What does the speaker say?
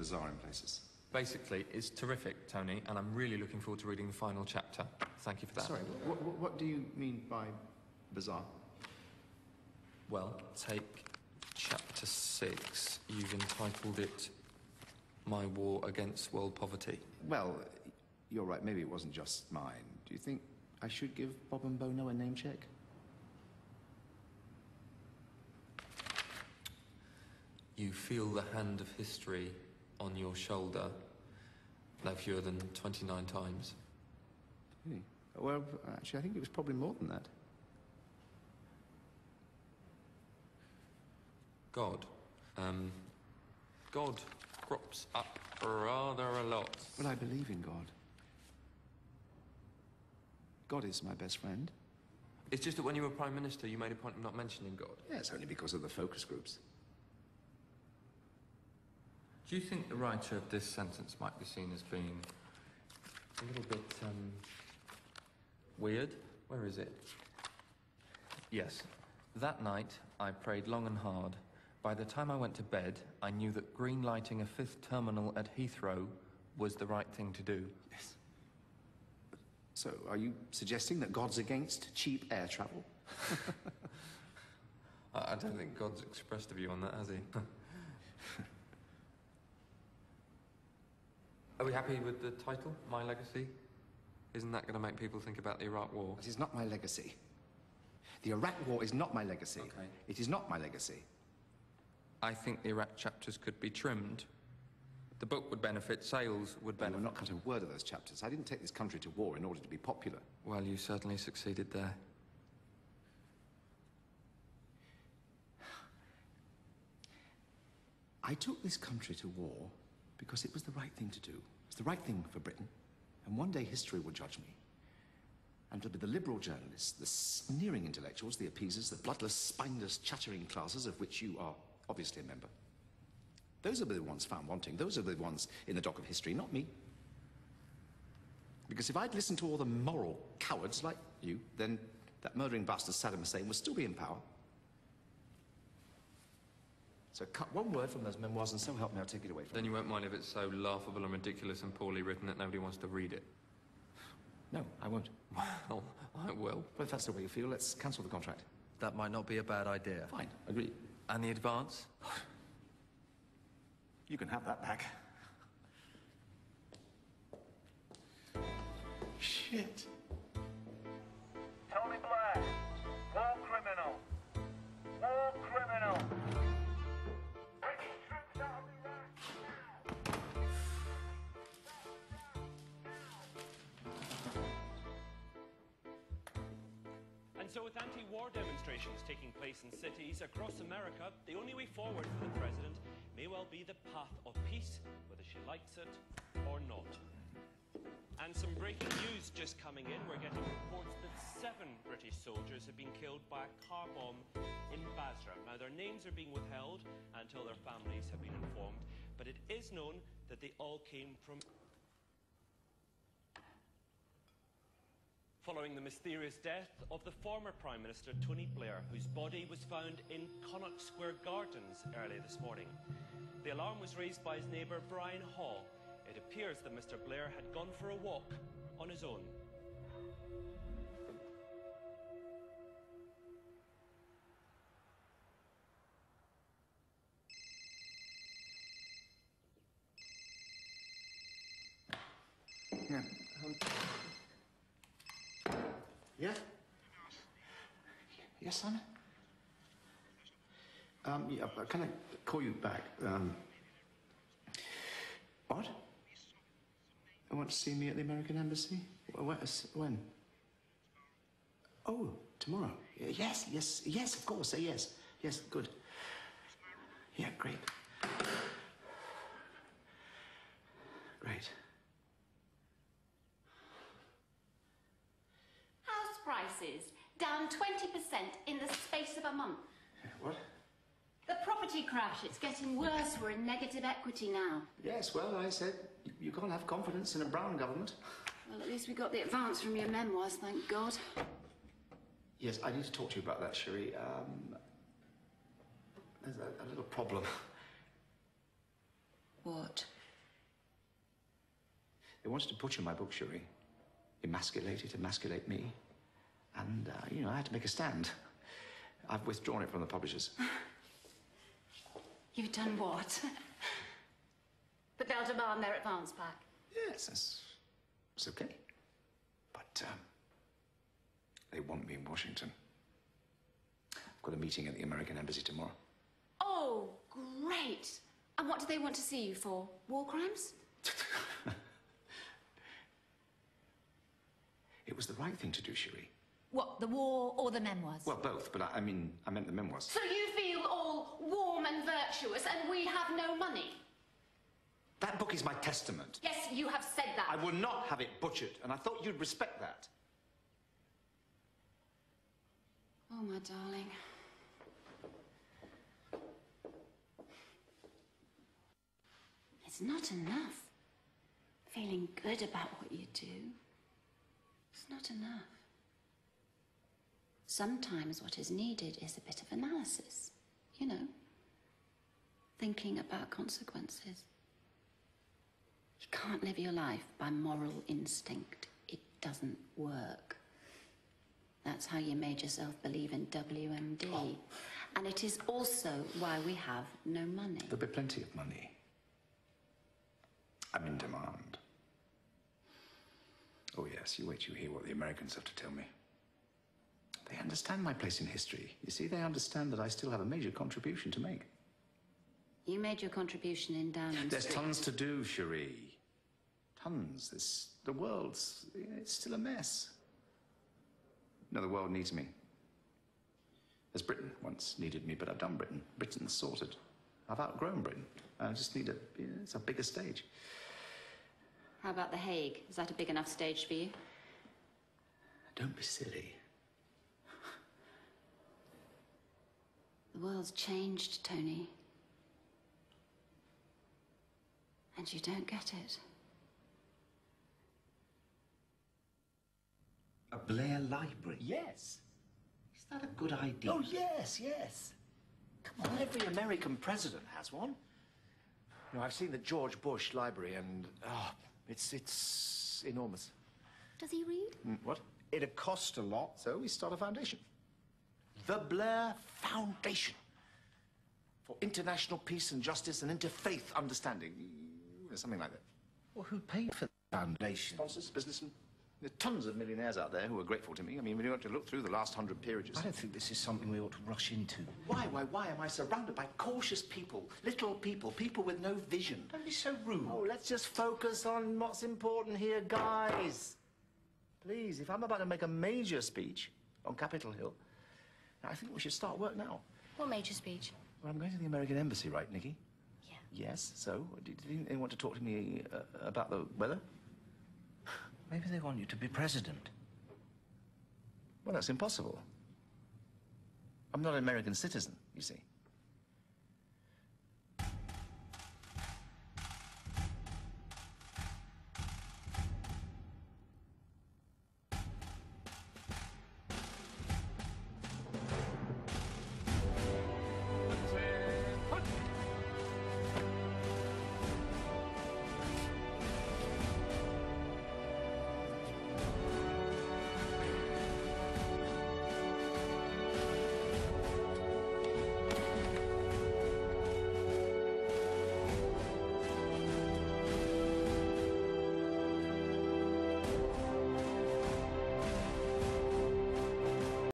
bizarre in places. Basically, it's terrific, Tony, and I'm really looking forward to reading the final chapter. Thank you for that. Sorry, what do you mean by bizarre? Well, take chapter 6. You've entitled it My War Against World Poverty. Well, you're right. Maybe it wasn't just mine. Do you think I should give Bob and Bono a name check? You feel the hand of history on your shoulder no fewer than 29 times. Really? Well, actually, I think it was probably more than that. God. God crops up rather a lot. Well, I believe in God. God is my best friend. It's just that when you were Prime Minister, you made a point of not mentioning God. Yes, only because of the focus groups. Do you think the writer of this sentence might be seen as being a little bit, weird? Where is it? Yes. That night, I prayed long and hard. By the time I went to bed, I knew that green lighting a 5th terminal at Heathrow was the right thing to do. Yes. So, are you suggesting that God's against cheap air travel? I don't think God's expressed a view on that, has he? Are we happy with the title, My Legacy? Isn't that going to make people think about the Iraq War? It is not my legacy. The Iraq War is not my legacy. Okay. It is not my legacy. I think the Iraq chapters could be trimmed. The book would benefit, sales would benefit. I will not cut a word of those chapters. I didn't take this country to war in order to be popular. Well, you certainly succeeded there. I took this country to war because it was the right thing to do. It's the right thing for Britain. And one day history will judge me. And it'll be the liberal journalists, the sneering intellectuals, the appeasers, the bloodless, spineless, chattering classes of which you are obviously a member. Those will be the ones found wanting. Those are the ones in the dock of history, not me. Because if I'd listened to all the moral cowards like you, then that murdering bastard Saddam Hussein would still be in power. So cut one word from those memoirs and so help me, I'll take it away from Then you won't mind if it's so laughable and ridiculous and poorly written that nobody wants to read it? No, I won't. Well, I will. Well, if that's the way you feel, let's cancel the contract. That might not be a bad idea. Fine, agree. And the advance? You can have that back. Shit. Tony Blair, war criminal. War criminal. British troops out of Iraq now. And so with anti-war demonstrations taking place in cities across America, the only way forward for the president may well be the path of peace, whether she likes it or not. And some breaking news just coming in. We're getting reports that 7 British soldiers have been killed by a car bomb in Basra. Now, their names are being withheld until their families have been informed, but it is known that they all came from... Following the mysterious death of the former Prime Minister Tony Blair, whose body was found in Connaught Square Gardens early this morning. The alarm was raised by his neighbour Brian Hall. It appears that Mr. Blair had gone for a walk on his own. Yeah. Yeah? Yes, Simon? Yeah, can I call you back? What? You want to see me at the American Embassy? When? Oh, tomorrow. Yes, of course. Yes, good. Yeah, great. Great. House prices down 20% in the space of a month. What? The property crash, it's getting worse. We're in negative equity now. Yes, well, I said you can't have confidence in a Brown government. Well, at least we got the advance from your memoirs, thank God. Yes, I need to talk to you about that, Sherry. There's a little problem. What? They wanted to butcher my book, Cherie. Emasculate it, emasculate me. And, you know, I had to make a stand. I've withdrawn it from the publishers. You've done what? But they'll demand their advance back. Yes, it's okay. But, they want me in Washington. I've got a meeting at the American Embassy tomorrow. Oh, great. And what do they want to see you for? War crimes? It was the right thing to do, Cherie. What, the war or the memoirs? Well, both, but I meant the memoirs. So you feel all warm and virtuous and we have no money? That book is my testament. Yes, you have said that. I will not have it butchered, and I thought you'd respect that. Oh, my darling. It's not enough feeling good about what you do. It's not enough. Sometimes what is needed is a bit of analysis, you know, thinking about consequences. You can't live your life by moral instinct. It doesn't work. That's how you made yourself believe in WMD. Oh. And it is also why we have no money. There'll be plenty of money. I'm in demand. Oh, yes, you wait till you hear what the Americans have to tell me. They understand my place in history. You see, they understand that I still have a major contribution to make. You made your contribution in Downing There's Street. tons to do, Cherie. Tons. The world's... it's still a mess. No, the world needs me. As Britain once needed me, but I've done Britain. Britain's sorted. I've outgrown Britain. I just need it's a bigger stage. How about The Hague? Is that a big enough stage for you? Don't be silly. The world's changed, Tony. And you don't get it. A Blair library? Yes. Is that a good idea? Oh, yes, yes. Come on, every American president has one. You know, I've seen the George Bush library and, it's enormous. Does he read? What? It'd cost a lot. So we start a foundation. The Blair Foundation. For international peace and justice and interfaith understanding. Something like that. Well, who paid for the foundation? Sponsors, businessmen. There are tons of millionaires out there who are grateful to me. I mean, we don't have to look through the last 100 peerages. I don't think this is something we ought to rush into. Why am I surrounded by cautious people, little people with no vision? Don't be so rude. Oh, let's just focus on what's important here, guys. Please, if I'm about to make a major speech on Capitol Hill, I think we should start work now. What major speech? Well, I'm going to the American Embassy, right, Nikki? Yeah. Yes, so, do you think they want to talk to me about the weather? Maybe they want you to be president. Well, that's impossible. I'm not an American citizen, you see.